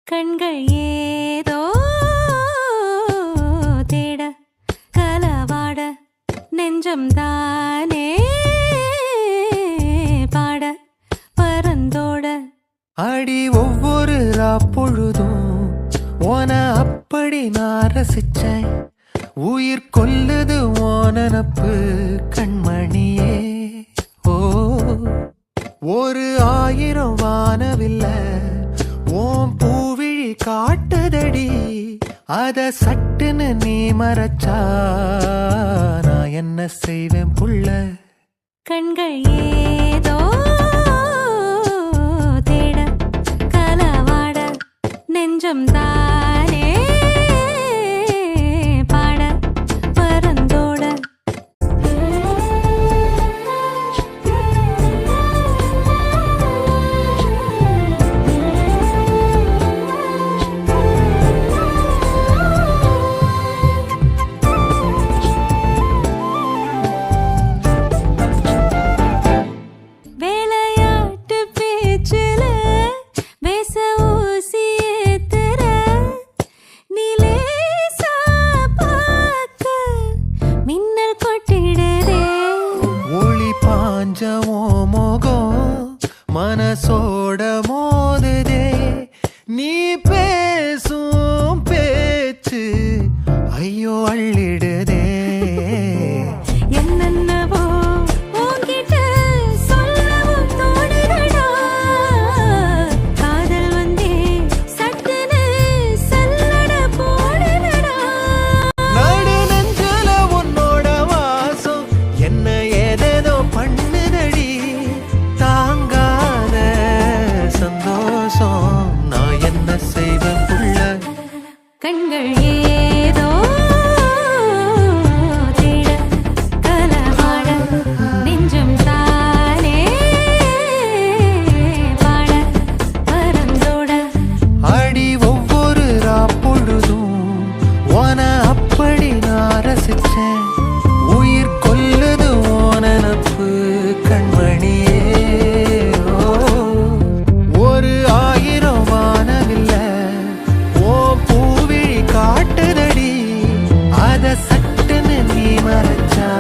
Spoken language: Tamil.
கண்கள் ஏதோ தேட கலவாட நெஞ்சம் தானே பாட பரந்தோட அடி ஒவ்வொரு பொழுதும் ஓன அப்படி நான் ரசிச்சேன். உயிர் கொல்லுது ஓனப்பு கண்மணியே. ஓ ஒரு 1000 வானவில்ல ஓம் பூவிழி காட்டுதடி. அத சட்டுன்னு நீ மறைச்சா நான் என்ன செய்வேன் புள்ள. கண்கள் ஏதோ தேட கலவாட நெஞ்சம் தானே பாட பரந்தோட வேலையாட்டு பேச்சுல வேச ஊசி ஏத்துற நிலேசா பார்க்க மின்னல் கொட்டிடுதே. ஒளி பாஞ்சமோ மோகம் மனசோட மோதுதே. நீ பேசும் பேச்சு ஐயோ அள்ளிடுதே. என்னென்னவோ உன்கிட்ட சொல்லவும் தோணுதடா. காதல் வந்தே சட்டுன்னு சல்லட போடுதடா. நடு நெஞ்சுல உன்னோட வாசம் என்ன ஏதேதோ பண்ணுதடி. தாங்காத சந்தோஷம் நான் என்ன செய்வேன் புள்ள. கண்கள் ஏதோ தேட கலவாட நெஞ்சம் தானே பாட பரந்தோட அடி ஒவ்வொரு பொழுதும் ஓன அப்படி நான் ரசிச்சேன். உயிர் கொல்லுது ஓனப்பு கண்மணியே. ஓ ஒரு 1000 வானவில்ல ஓ பூவிழி காட்டுதடி. அத சட்டுன்னு நீ மறைச்சா